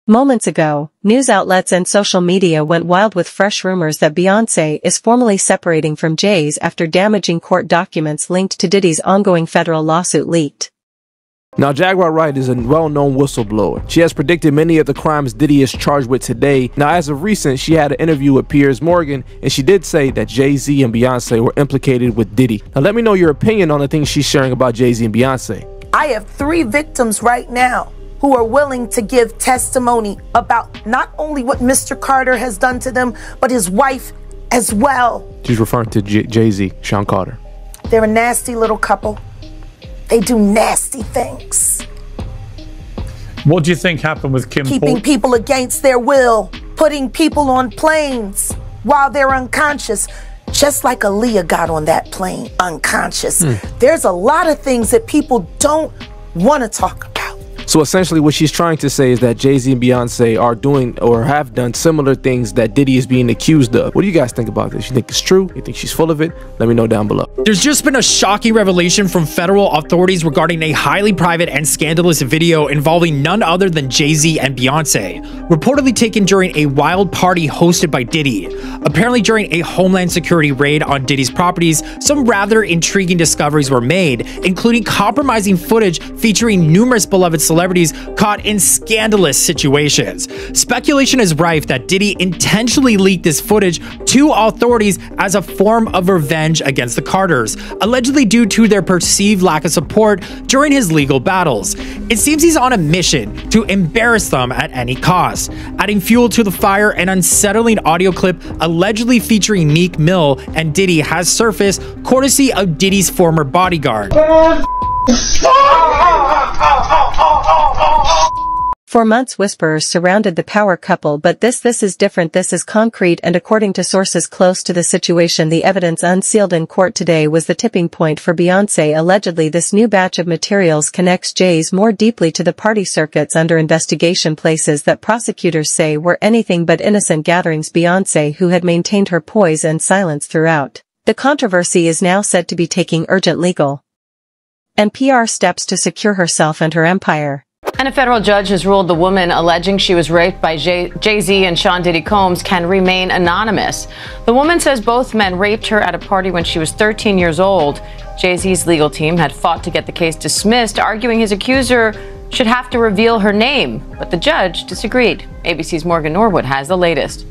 Moments ago, news outlets and social media went wild with fresh rumors that Beyoncé is formally separating from Jay-Z after damaging court documents linked to Diddy's ongoing federal lawsuit leaked. Now, Jaguar Wright is a well-known whistleblower. She has predicted many of the crimes Diddy is charged with today. Now, as of recent, she had an interview with Piers Morgan, and she did say that Jay-Z and Beyoncé were implicated with Diddy. Now, let me know your opinion on the things she's sharing about Jay-Z and Beyoncé. I have 3 victims right now who are willing to give testimony about not only what Mr. Carter has done to them, but his wife as well. She's referring to Jay-Z, Sean Carter. They're a nasty little couple. They do nasty things. What do you think happened with Kim? Keeping people against their will, putting people on planes while they're unconscious, just like Aaliyah got on that plane unconscious. There's a lot of things that people don't want to talk about. So essentially what she's trying to say is that Jay-Z and Beyoncé are doing or have done similar things that Diddy is being accused of. What do you guys think about this? You think it's true? You think she's full of it? Let me know down below. There's just been a shocking revelation from federal authorities regarding a highly private and scandalous video involving none other than Jay-Z and Beyoncé, reportedly taken during a wild party hosted by Diddy. Apparently during a Homeland Security raid on Diddy's properties, some rather intriguing discoveries were made, including compromising footage featuring numerous beloved celebrities caught in scandalous situations. Speculation is rife that Diddy intentionally leaked this footage to authorities as a form of revenge against the Carters, allegedly due to their perceived lack of support during his legal battles. It seems he's on a mission to embarrass them at any cost. Adding fuel to the fire, an unsettling audio clip allegedly featuring Meek Mill and Diddy has surfaced, courtesy of Diddy's former bodyguard. For months whisperers surrounded the power couple, but this is different. This is concrete, and according to sources close to the situation, the evidence unsealed in court today was the tipping point for Beyoncé. Allegedly, this new batch of materials connects Jay's more deeply to the party circuits under investigation, places that prosecutors say were anything but innocent gatherings. Beyoncé, who had maintained her poise and silence throughout the controversy, is now said to be taking urgent legal and PR steps to secure herself and her empire. And a federal judge has ruled the woman alleging she was raped by Jay-Z and Sean Diddy Combs can remain anonymous. The woman says both men raped her at a party when she was 13 years old. Jay-Z's legal team had fought to get the case dismissed, arguing his accuser should have to reveal her name, but the judge disagreed. ABC's Morgan Norwood has the latest.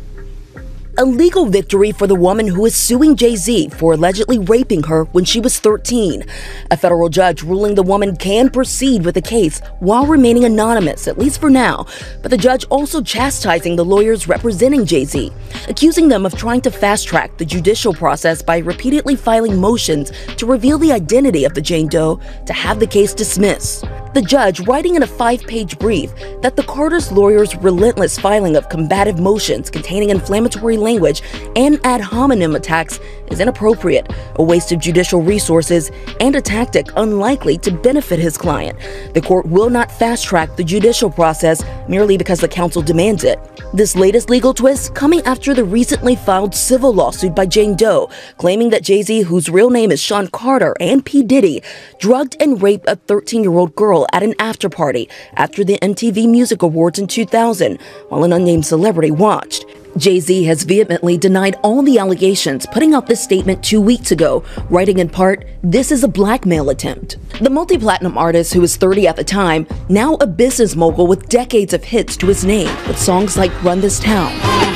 A legal victory for the woman who is suing Jay-Z for allegedly raping her when she was 13. A federal judge ruling the woman can proceed with the case while remaining anonymous, at least for now. But the judge also chastising the lawyers representing Jay-Z, accusing them of trying to fast-track the judicial process by repeatedly filing motions to reveal the identity of the Jane Doe to have the case dismissed. The judge writing in a 5-page brief that the Carters' lawyers' relentless filing of combative motions containing inflammatory language and ad hominem attacks is inappropriate, a waste of judicial resources, and a tactic unlikely to benefit his client. The court will not fast-track the judicial process merely because the counsel demands it. This latest legal twist coming after the recently filed civil lawsuit by Jane Doe, claiming that Jay-Z, whose real name is Sean Carter, and P. Diddy, drugged and raped a 13-year-old girl at an after-party after the MTV Music Awards in 2000, while an unnamed celebrity watched. Jay-Z has vehemently denied all the allegations, putting out this statement 2 weeks ago, writing in part, "This is a blackmail attempt." The multi-platinum artist, who was 30 at the time, now a business mogul with decades of hits to his name, with songs like Run This Town.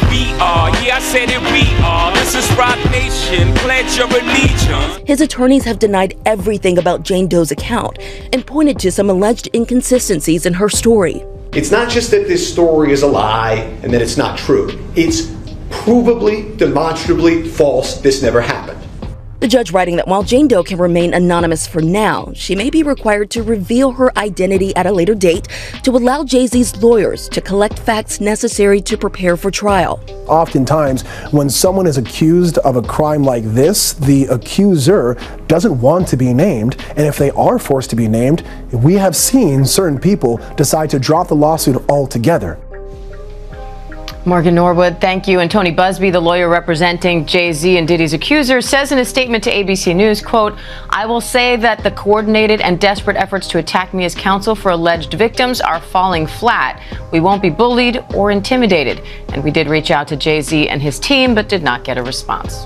We are, yeah, I said it, we are. This is Rock Nation, pledge your allegiance. His attorneys have denied everything about Jane Doe's account and pointed to some alleged inconsistencies in her story. It's not just that this story is a lie and that it's not true. It's provably, demonstrably false. This never happened. The judge writing that while Jane Doe can remain anonymous for now, she may be required to reveal her identity at a later date to allow Jay-Z's lawyers to collect facts necessary to prepare for trial. Oftentimes, when someone is accused of a crime like this, the accuser doesn't want to be named, and if they are forced to be named, we have seen certain people decide to drop the lawsuit altogether. Morgan Norwood, thank you. And Tony Busby, the lawyer representing Jay-Z and Diddy's accusers, says in a statement to ABC News, quote, "I will say that the coordinated and desperate efforts to attack me as counsel for alleged victims are falling flat. We won't be bullied or intimidated." And we did reach out to Jay-Z and his team, but did not get a response.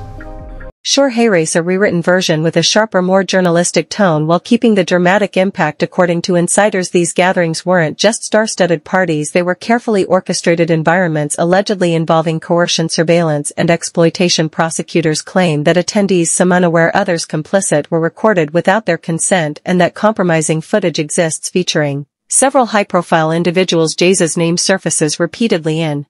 Sure, Hayrace, a rewritten version with a sharper, more journalistic tone while keeping the dramatic impact. According to insiders, these gatherings weren't just star-studded parties, they were carefully orchestrated environments allegedly involving coercion, surveillance, and exploitation. Prosecutors claim that attendees, some unaware, others complicit, were recorded without their consent and that compromising footage exists featuring several high-profile individuals. Jay-Z's name surfaces repeatedly in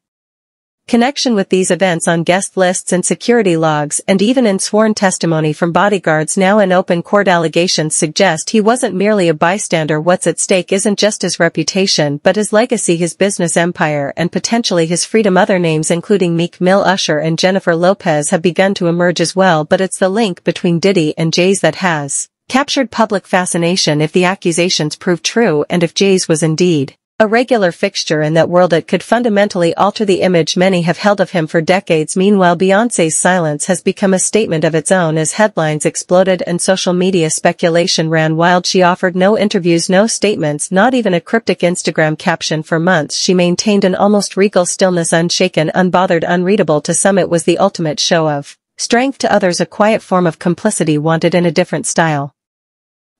connection with these events on guest lists and security logs, and even in sworn testimony from bodyguards. Now in open court, allegations suggest he wasn't merely a bystander. What's at stake isn't just his reputation, but his legacy, his business empire, and potentially his freedom. Other names including Meek Mill, Usher, and Jennifer Lopez have begun to emerge as well, but it's the link between Diddy and Jay-Z that has captured public fascination. If the accusations prove true, and if Jay-Z was indeed a regular fixture in that world, it could fundamentally alter the image many have held of him for decades. Meanwhile, Beyoncé's silence has become a statement of its own as headlines exploded and social media speculation ran wild. She offered no interviews, no statements, not even a cryptic Instagram caption. For months she maintained an almost regal stillness, unshaken, unbothered, unreadable. To some it was the ultimate show of strength, to others a quiet form of complicity wanted in a different style.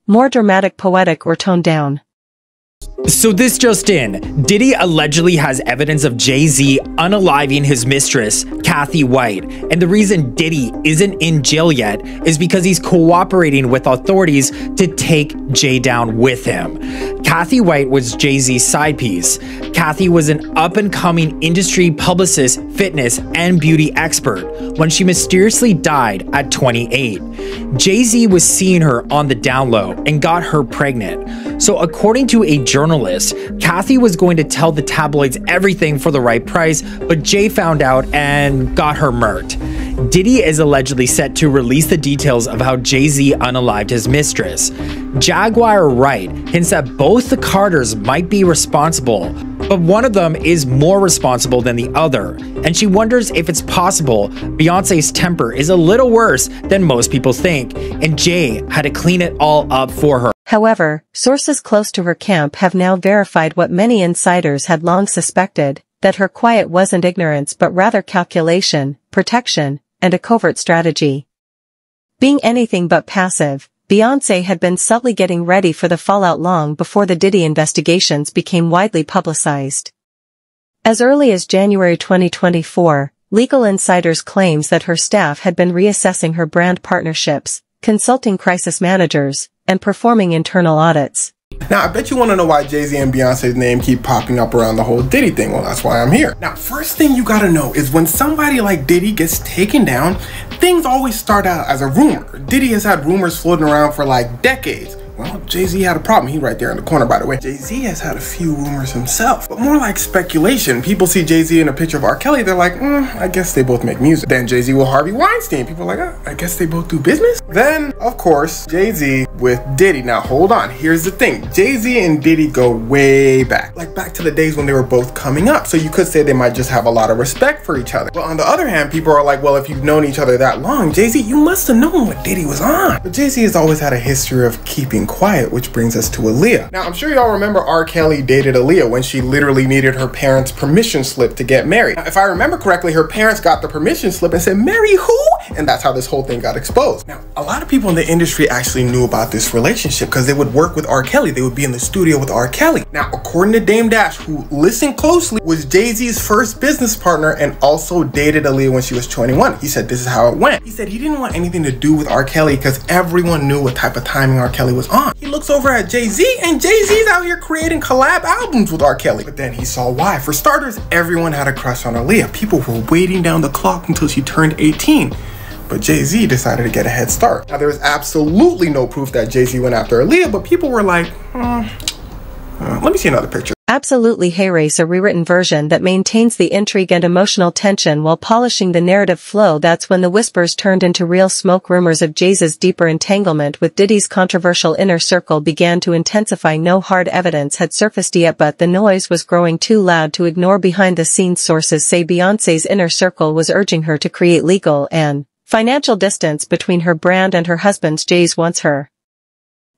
More dramatic, poetic, or toned down. So this just in, Diddy allegedly has evidence of Jay-Z unaliving his mistress, Kathy White, and the reason Diddy isn't in jail yet is because he's cooperating with authorities to take Jay down with him. Kathy White was Jay-Z's side piece. Kathy was an up-and-coming industry publicist, fitness, and beauty expert when she mysteriously died at 28. Jay-Z was seeing her on the down low and got her pregnant. So according to a journalist, Kathy was going to tell the tabloids everything for the right price, but Jay found out and got her murked. Diddy is allegedly set to release the details of how Jay-Z unalived his mistress. Jaguar Wright hints that both the Carters might be responsible, but one of them is more responsible than the other, and she wonders if it's possible Beyoncé's temper is a little worse than most people think, and Jay had to clean it all up for her. However, sources close to her camp have now verified what many insiders had long suspected, that her quiet wasn't ignorance but rather calculation, protection, and a covert strategy. Being anything but passive, Beyoncé had been subtly getting ready for the fallout long before the Diddy investigations became widely publicized. As early as January 2024, legal insiders claims that her staff had been reassessing her brand partnerships, consulting crisis managers, and performing internal audits. Now, I bet you want to know why Jay-Z and Beyonce's name keep popping up around the whole Diddy thing. Well, that's why I'm here. Now, first thing you gotta know is when somebody like Diddy gets taken down, things always start out as a rumor. Diddy has had rumors floating around for like decades. Well, Jay-Z had a problem. He right there in the corner, by the way. Jay-Z has had a few rumors himself, but more like speculation. People see Jay-Z in a picture of R. Kelly, they're like, I guess they both make music. Then Jay-Z with Harvey Weinstein. People are like, I guess they both do business. Then, of course, Jay-Z with Diddy. Now, hold on. Here's the thing. Jay-Z and Diddy go way back. Like back to the days when they were both coming up. So you could say they might just have a lot of respect for each other. But on the other hand, people are like, well, if you've known each other that long, Jay-Z, you must have known what Diddy was on. But Jay-Z has always had a history of keeping quiet, which brings us to Aaliyah. Now, I'm sure y'all remember R. Kelly dated Aaliyah when she literally needed her parents' permission slip to get married. Now, if I remember correctly, her parents got the permission slip and said, marry who? And that's how this whole thing got exposed. Now, a lot of people in the industry actually knew about this relationship because they would work with R. Kelly. They would be in the studio with R. Kelly. Now, according to Dame Dash, who listened closely, was Jay-Z's first business partner and also dated Aaliyah when she was 21. He said this is how it went. He said he didn't want anything to do with R. Kelly because everyone knew what type of timing R. Kelly was on. He looks over at Jay-Z and Jay-Z's out here creating collab albums with R. Kelly. But then he saw why. For starters, everyone had a crush on Aaliyah. People were waiting down the clock until she turned 18. But Jay-Z decided to get a head start. Now, there was absolutely no proof that Jay-Z went after Aaliyah, but people were like, let me see another picture. Absolutely Hayrace, a rewritten version that maintains the intrigue and emotional tension while polishing the narrative flow. That's when the whispers turned into real smoke. Rumors of Jay's deeper entanglement with Diddy's controversial inner circle began to intensify. No hard evidence had surfaced yet, but the noise was growing too loud to ignore. Behind-the-scenes sources say Beyoncé's inner circle was urging her to create legal and financial distance between her brand and her husband's. Jay's once her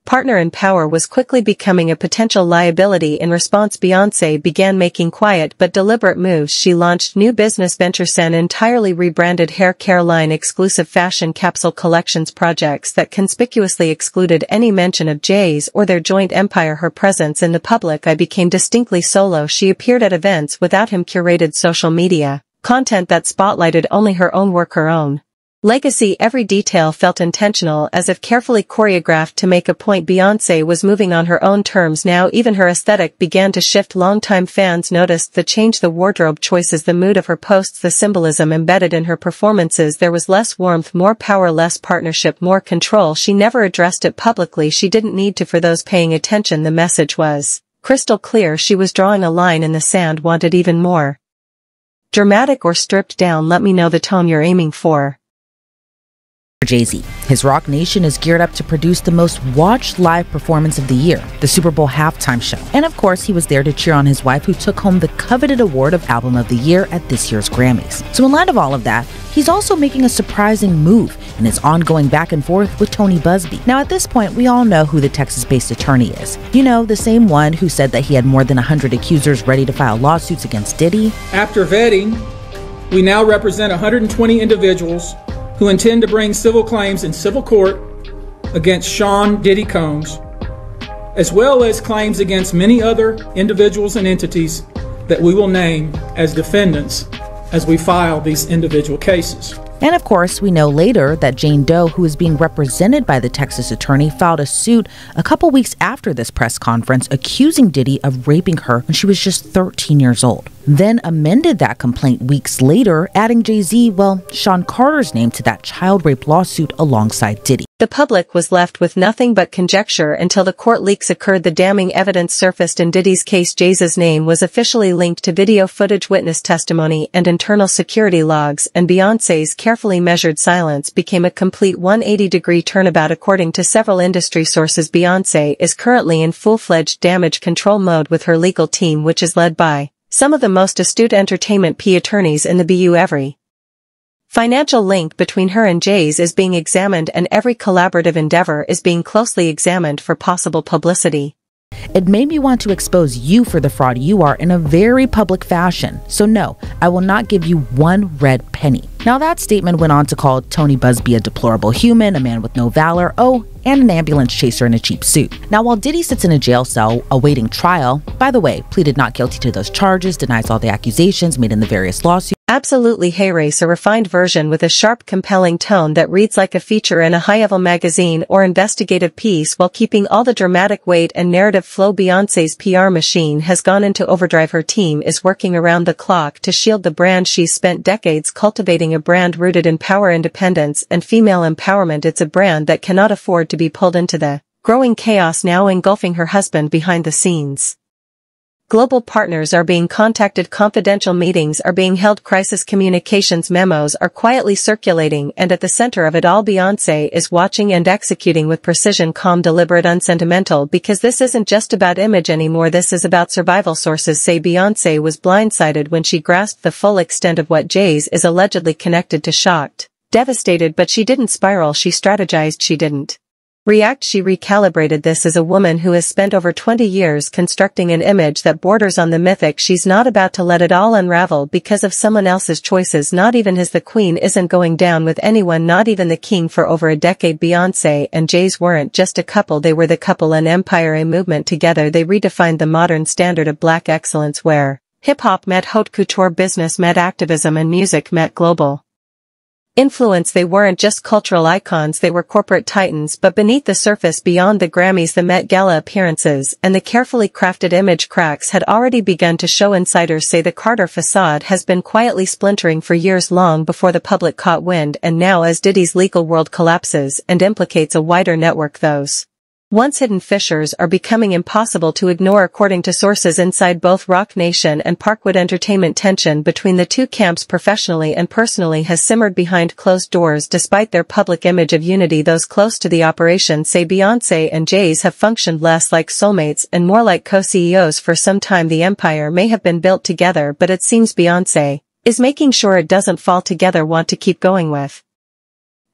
partner in power was quickly becoming a potential liability. In response, Beyoncé began making quiet but deliberate moves. She launched new business ventures, an entirely rebranded hair care line, exclusive fashion capsule collections, projects that conspicuously excluded any mention of Jay's or their joint empire. Her presence in the public eye became distinctly solo. She appeared at events without him, curated social media content that spotlighted only her own work, her own legacy. Every detail felt intentional, as if carefully choreographed to make a point. Beyoncé was moving on her own terms now. Even her aesthetic began to shift. Longtime fans noticed the change, the wardrobe choices, the mood of her posts, the symbolism embedded in her performances. There was less warmth, more power, less partnership, more control. She never addressed it publicly. She didn't need to. For those paying attention, the message was crystal clear. She was drawing a line in the sand. Wanted even more dramatic or stripped down? Let me know the tone you're aiming for. Jay-Z. His Rock Nation is geared up to produce the most watched live performance of the year, the Super Bowl halftime show. And of course, he was there to cheer on his wife, who took home the coveted award of Album of the Year at this year's Grammys. So in light of all of that, he's also making a surprising move in his ongoing back and forth with Tony Busby. Now at this point, we all know who the Texas-based attorney is. You know, the same one who said that he had more than 100 accusers ready to file lawsuits against Diddy. After vetting, we now represent 120 individuals who intend to bring civil claims in civil court against Sean Diddy Combs, as well as claims against many other individuals and entities that we will name as defendants as we file these individual cases. And of course, we know later that Jane Doe, who is being represented by the Texas attorney, filed a suit a couple weeks after this press conference accusing Diddy of raping her when she was just 13 years old. Then amended that complaint weeks later, adding Jay-Z, Sean Carter's name to that child rape lawsuit alongside Diddy. The public was left with nothing but conjecture until the court leaks occurred. The damning evidence surfaced in Diddy's case. Jay's name was officially linked to video footage, witness testimony, and internal security logs, and Beyoncé's carefully measured silence became a complete 180-degree turnabout. According to several industry sources, Beyoncé is currently in full-fledged damage control mode with her legal team, which is led by some of the most astute entertainment attorneys in the BU. Every financial link between her and Jay's is being examined, and every collaborative endeavor is being closely examined for possible publicity. It made me want to expose you for the fraud you are in a very public fashion. So no, I will not give you one red penny. Now that statement went on to call Tony Busby a deplorable human, a man with no valor, and an ambulance chaser in a cheap suit. Now while Diddy sits in a jail cell awaiting trial, by the way, pleaded not guilty to those charges, denies all the accusations made in the various lawsuits. Absolutely Hayrace, a refined version with a sharp, compelling tone that reads like a feature in a high-level magazine or investigative piece while keeping all the dramatic weight and narrative flow. Beyoncé's PR machine has gone into overdrive. Her team is working around the clock to shield the brand. She's spent decades cultivating a brand rooted in power, independence, and female empowerment. It's a brand that cannot afford to be pulled into the growing chaos now engulfing her husband behind the scenes. Global partners are being contacted, confidential meetings are being held, crisis communications memos are quietly circulating, and at the center of it all, Beyoncé is watching and executing with precision, calm, deliberate, unsentimental, because this isn't just about image anymore, this is about survival. Sources say Beyoncé was blindsided when she grasped the full extent of what Jay's is allegedly connected to. Shocked, devastated, but she didn't spiral, she strategized, she didn't react, she recalibrated. This is a woman who has spent over 20 years constructing an image that borders on the mythic. She's not about to let it all unravel because of someone else's choices, not even his. The queen isn't going down with anyone, not even the king. For over a decade, Beyoncé and Jay's weren't just a couple, they were the couple, an empire, a movement. Together they redefined the modern standard of black excellence, where hip-hop met haute couture, business met activism, and music met global influence. They weren't just cultural icons, they were corporate titans. But beneath the surface, beyond the Grammys, the Met Gala appearances, and the carefully crafted image, cracks had already begun to show. Insiders say the Carter facade has been quietly splintering for years, long before the public caught wind, and now as Diddy's legal world collapses and implicates a wider network, those Once hidden fissures are becoming impossible to ignore according to sources inside both Roc Nation and Parkwood Entertainment. Tension between the two camps professionally and personally has simmered behind closed doors despite their public image of unity. Those close to the operation say Beyoncé and Jay-Z have functioned less like soulmates and more like co-CEOs for some time. The empire may have been built together, but it seems Beyoncé is making sure it doesn't fall together. Want to keep going with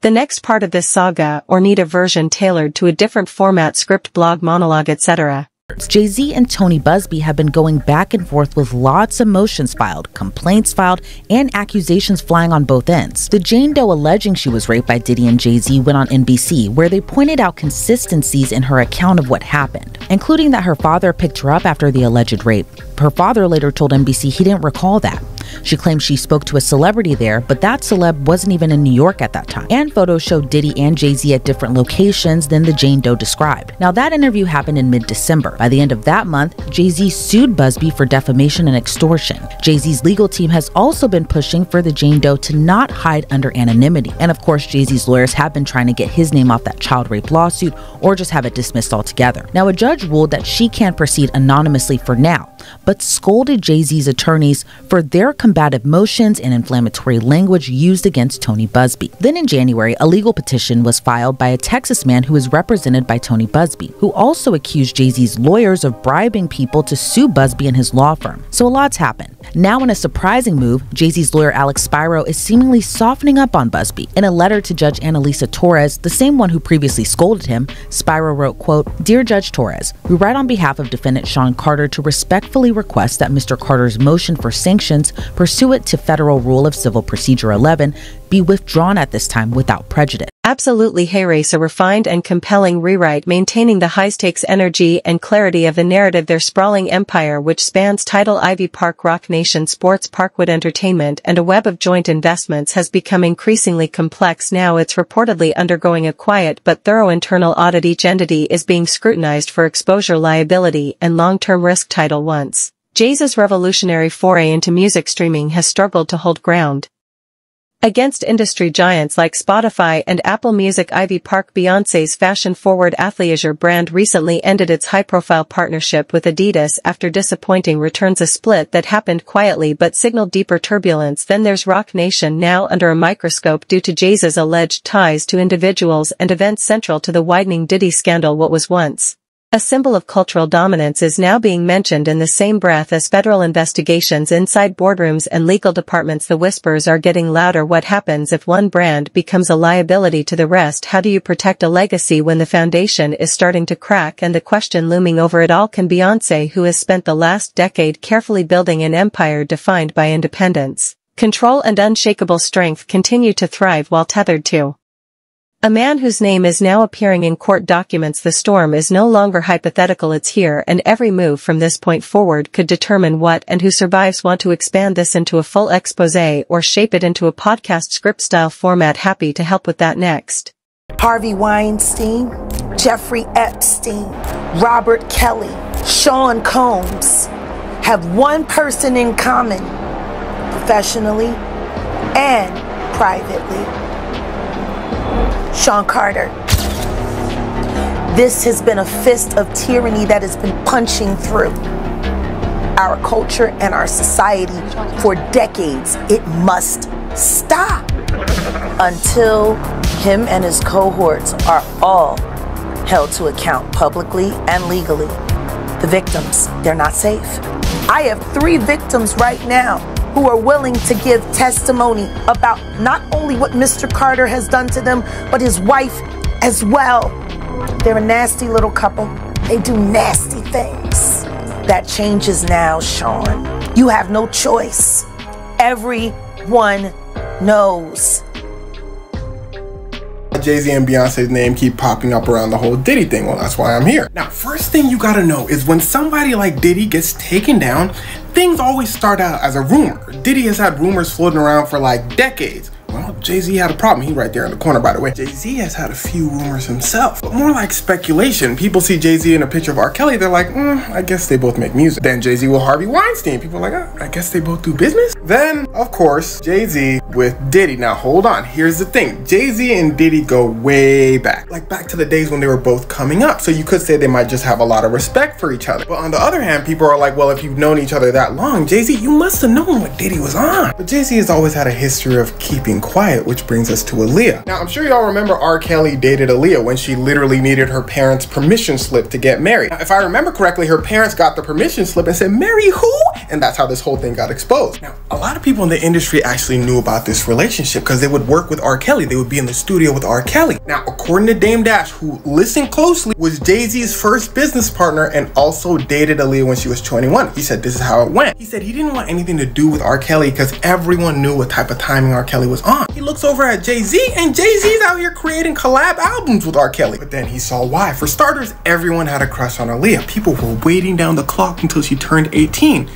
the next part of this saga or need a version tailored to a different format, script, blog, monologue, etc. Jay-Z and Tony Busby have been going back and forth with lots of motions filed, complaints filed, and accusations flying on both ends. The Jane Doe alleging she was raped by Diddy and Jay-Z went on NBC, where they pointed out consistencies in her account of what happened, including that her father picked her up after the alleged rape. Her father later told NBC he didn't recall that. She claimed she spoke to a celebrity there, but that celeb wasn't even in New York at that time. And photos showed Diddy and Jay-Z at different locations than the Jane Doe described. Now, that interview happened in mid-December. By the end of that month, Jay-Z sued Busby for defamation and extortion. Jay-Z's legal team has also been pushing for the Jane Doe to not hide under anonymity. And of course, Jay-Z's lawyers have been trying to get his name off that child rape lawsuit or just have it dismissed altogether. Now, a judge ruled that she can proceed anonymously for now, but scolded Jay-Z's attorneys for their combative motions and inflammatory language used against Tony Busby. Then in January, a legal petition was filed by a Texas man who is represented by Tony Busby, who also accused Jay-Z's lawyers of bribing people to sue Busby and his law firm. So a lot's happened. Now, in a surprising move, Jay-Z's lawyer Alex Spiro is seemingly softening up on Busby. In a letter to Judge Annalisa Torres, the same one who previously scolded him, Spiro wrote, quote, "Dear Judge Torres, we write on behalf of defendant Sean Carter to respectfully request that Mr. Carter's motion for sanctions pursuant to Federal Rule of Civil Procedure 11 be withdrawn at this time without prejudice." Absolutely. Hey, race, a refined and compelling rewrite maintaining the high-stakes energy and clarity of the narrative. Their sprawling empire, which spans Tidal, Ivy Park, Roc Nation Sports, Parkwood Entertainment, and a web of joint investments, has become increasingly complex. Now it's reportedly undergoing a quiet but thorough internal audit. Each entity is being scrutinized for exposure, liability, and long-term risk. Tidal, once Jay-Z's revolutionary foray into music streaming, has struggled to hold ground against industry giants like Spotify and Apple Music. Ivy Park, Beyoncé's fashion-forward athleisure brand, recently ended its high-profile partnership with Adidas after disappointing returns, a split that happened quietly but signaled deeper turbulence. Then there's Roc Nation, now under a microscope due to Jay-Z's alleged ties to individuals and events central to the widening Diddy scandal. What was once a symbol of cultural dominance is now being mentioned in the same breath as federal investigations inside boardrooms and legal departments. The whispers are getting louder. What happens if one brand becomes a liability to the rest? How do you protect a legacy when the foundation is starting to crack? And the question looming over it all, can Beyoncé, who has spent the last decade carefully building an empire defined by independence, control, and unshakable strength, continue to thrive while tethered to a man whose name is now appearing in court documents? The storm is no longer hypothetical, it's here, and every move from this point forward could determine what and who survives. Want to expand this into a full expose or shape it into a podcast script-style format? Happy to help with that next. Harvey Weinstein, Jeffrey Epstein, Robert Kelly, Sean Combs have one person in common, professionally and privately: Sean Carter. This has been a fist of tyranny that has been punching through our culture and our society for decades. It must stop until him and his cohorts are all held to account publicly and legally. The victims, they're not safe. I have 3 victims right now who are willing to give testimony about not only what Mr. Carter has done to them, but his wife as well. They're a nasty little couple. They do nasty things. That changes now, Sean. You have no choice. Everyone knows. Jay-Z and Beyonce's name keep popping up around the whole Diddy thing. Well, that's why I'm here. Now, first thing you gotta know is when somebody like Diddy gets taken down, things always start out as a rumor. Diddy has had rumors floating around for like decades. Well, Jay-Z had a problem. He right there in the corner, by the way. Jay-Z has had a few rumors himself, but more like speculation. People see Jay-Z in a picture of R. Kelly, they're like, I guess they both make music. Then Jay-Z with Harvey Weinstein. People are like, I guess they both do business. Then, of course, Jay-Z with Diddy. Now, hold on. Here's the thing. Jay-Z and Diddy go way back. Like back to the days when they were both coming up. So you could say they might just have a lot of respect for each other. But on the other hand, people are like, well, if you've known each other that long, Jay-Z, you must have known what Diddy was on. But Jay-Z has always had a history of keeping quiet, which brings us to Aaliyah. Now, I'm sure y'all remember R. Kelly dated Aaliyah when she literally needed her parents' permission slip to get married. Now, if I remember correctly, her parents got the permission slip and said, marry who? And that's how this whole thing got exposed. Now, a lot of people in the industry actually knew about this relationship because they would work with R. Kelly. They would be in the studio with R. Kelly. Now, according to Dame Dash, who listened closely, was Jay-Z's first business partner and also dated Aaliyah when she was 21. He said this is how it went. He said he didn't want anything to do with R. Kelly because everyone knew what type of timing R. Kelly was on. He looks over at Jay-Z and Jay-Z's out here creating collab albums with R. Kelly. But then he saw why. For starters, everyone had a crush on Aaliyah. People were waiting down the clock until she turned 18.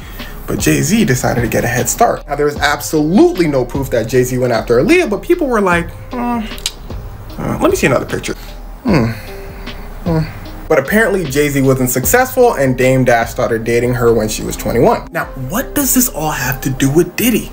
But Jay-Z decided to get a head start. Now, there was absolutely no proof that Jay-Z went after Aaliyah, but people were like, let me see another picture. But apparently Jay-Z wasn't successful and Dame Dash started dating her when she was 21. Now, what does this all have to do with Diddy?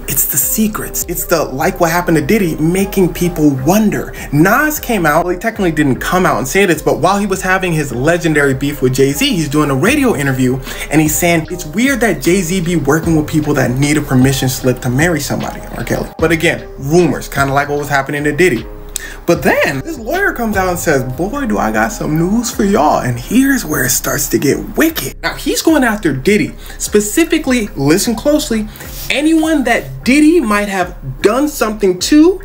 It's the secrets. It's the, like what happened to Diddy, making people wonder. Nas came out, well, he technically didn't come out and say this, but while he was having his legendary beef with Jay-Z, he's doing a radio interview and he's saying, it's weird that Jay-Z be working with people that need a permission slip to marry somebody, R. Kelly. But again, rumors, kind of like what was happening to Diddy. But then this lawyer comes out and says, boy, do I got some news for y'all. And here's where it starts to get wicked. Now, he's going after Diddy. Specifically, listen closely, anyone that Diddy might have done something to,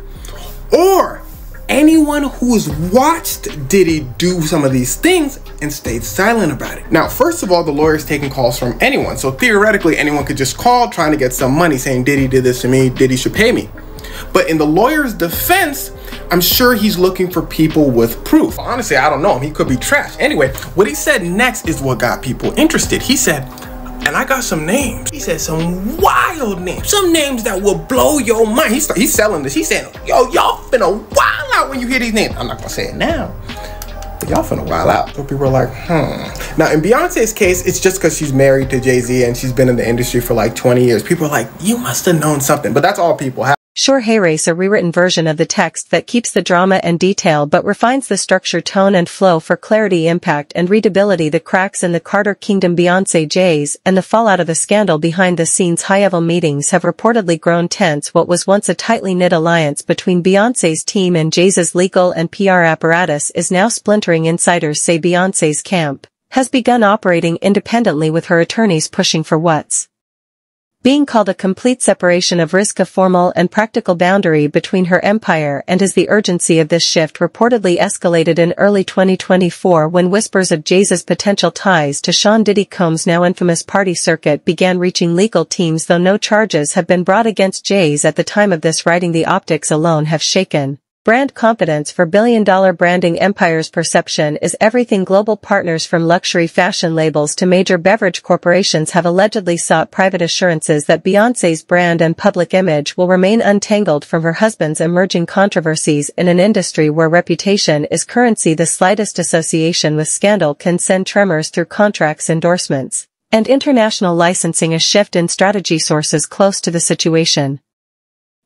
or anyone who has watched Diddy do some of these things and stayed silent about it. Now, first of all, the lawyer's taking calls from anyone. So theoretically, anyone could just call trying to get some money saying Diddy did this to me, Diddy should pay me. But in the lawyer's defense, I'm sure he's looking for people with proof. Honestly, I don't know him. He could be trash. Anyway, what he said next is what got people interested. He said, and I got some names. He said some wild names. Some names that will blow your mind. He's selling this. He's saying, yo, y'all finna wild out when you hear these names. I'm not gonna say it now, but y'all finna wild out. So people are like, Now, in Beyonce's case, it's just because she's married to Jay-Z and she's been in the industry for like 20 years. People are like, you must have known something. But that's all people have. Sure, Hey Race, a rewritten version of the text that keeps the drama and detail but refines the structure, tone and flow for clarity, impact and readability. The cracks in the Carter Kingdom, Beyoncé Jay's, and the fallout of the scandal behind the scenes high-level meetings have reportedly grown tense. What was once a tightly knit alliance between Beyoncé's team and Jay's legal and PR apparatus is now splintering. Insiders say Beyoncé's camp has begun operating independently, with her attorneys pushing for what's being called a complete separation of risk, a formal and practical boundary between her empire and as the urgency of this shift reportedly escalated in early 2024 when whispers of Jay's potential ties to Sean Diddy Combs' now infamous party circuit began reaching legal teams. Though no charges have been brought against Jay's at the time of this writing, the optics alone have shaken brand confidence for billion-dollar branding empires. Perception is everything. Global partners from luxury fashion labels to major beverage corporations have allegedly sought private assurances that Beyoncé's brand and public image will remain untangled from her husband's emerging controversies in an industry where reputation is currency. The slightest association with scandal can send tremors through contracts, endorsements, and international licensing. A shift in strategy. Sources close to the situation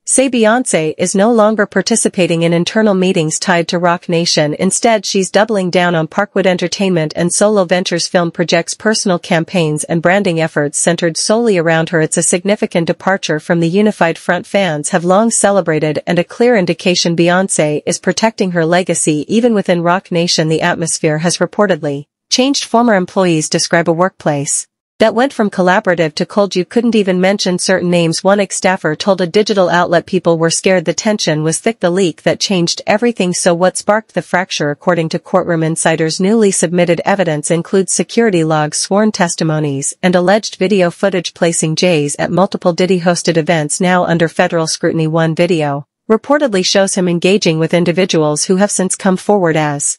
say Beyoncé is no longer participating in internal meetings tied to Roc Nation. Instead, she's doubling down on Parkwood Entertainment and Solo Ventures. Film projects personal campaigns and branding efforts centered solely around her. It's a significant departure from the unified front fans have long celebrated and a clear indication Beyoncé is protecting her legacy even within Roc Nation. The atmosphere has reportedly changed. Former employees describe a workplace that went from collaborative to cold. You couldn't even mention certain names. One ex-staffer told a digital outlet people were scared the tension was thick. The leak that changed everything. So what sparked the fracture? According to courtroom insiders, newly submitted evidence includes security logs, sworn testimonies, and alleged video footage placing Jay's at multiple Diddy-hosted events now under federal scrutiny. One video reportedly shows him engaging with individuals who have since come forward as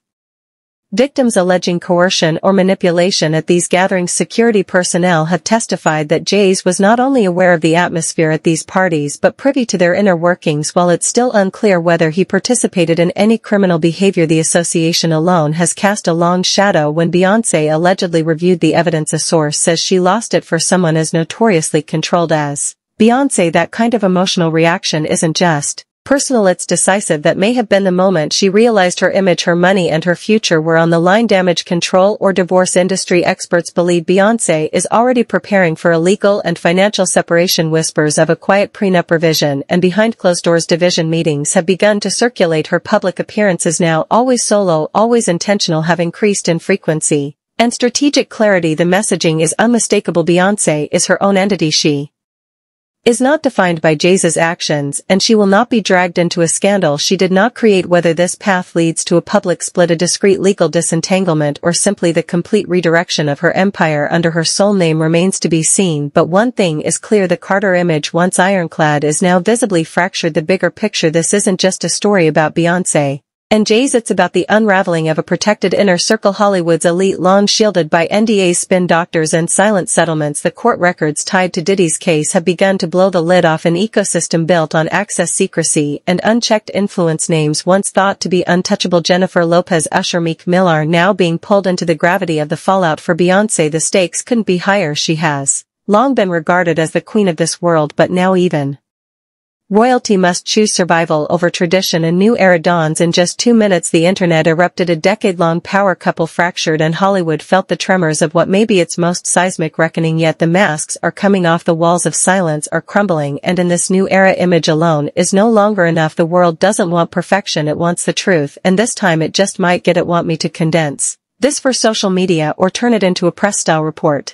Victims alleging coercion or manipulation at these gatherings. Security personnel have testified that Jayz was not only aware of the atmosphere at these parties but privy to their inner workings. While it's still unclear whether he participated in any criminal behavior, the association alone has cast a long shadow. When Beyoncé allegedly reviewed the evidence, a source says she lost it for someone as notoriously controlled as Beyoncé. That kind of emotional reaction isn't just personal, it's decisive. That may have been the moment she realized her image, her money and her future were on the line. Damage control or divorce. Industry experts believe Beyoncé is already preparing for a legal and financial separation. Whispers of a quiet prenup revision and behind closed doors division meetings have begun to circulate. Her public appearances, now always solo, always intentional, have increased in frequency and strategic clarity. The messaging is unmistakable. Beyoncé is her own entity. She is not defined by Jay's actions, and she will not be dragged into a scandal she did not create. Whether this path leads to a public split, a discreet legal disentanglement, or simply the complete redirection of her empire under her sole name remains to be seen. But one thing is clear: the Carter image, once ironclad, is now visibly fractured. The bigger picture: this isn't just a story about Beyoncé and Jayz, it's about the unraveling of a protected inner circle. Hollywood's elite, long shielded by NDAs, spin doctors and silent settlements. The court records tied to Diddy's case have begun to blow the lid off an ecosystem built on access, secrecy, and unchecked influence. Names once thought to be untouchable: Jennifer Lopez, Usher, Meek Mill, are now being pulled into the gravity of the fallout. For Beyoncé, the stakes couldn't be higher. She has long been regarded as the queen of this world, but now even royalty must choose survival over tradition. A new era dawns. In just 2 minutes, the internet erupted. A decade-long power couple fractured, and Hollywood felt the tremors of what may be its most seismic reckoning. Yet the masks are coming off, the walls of silence are crumbling, and in this new era, image alone is no longer enough. The world doesn't want perfection, it wants the truth, and this time it just might get it. Want me to condense this for social media or turn it into a press-style report?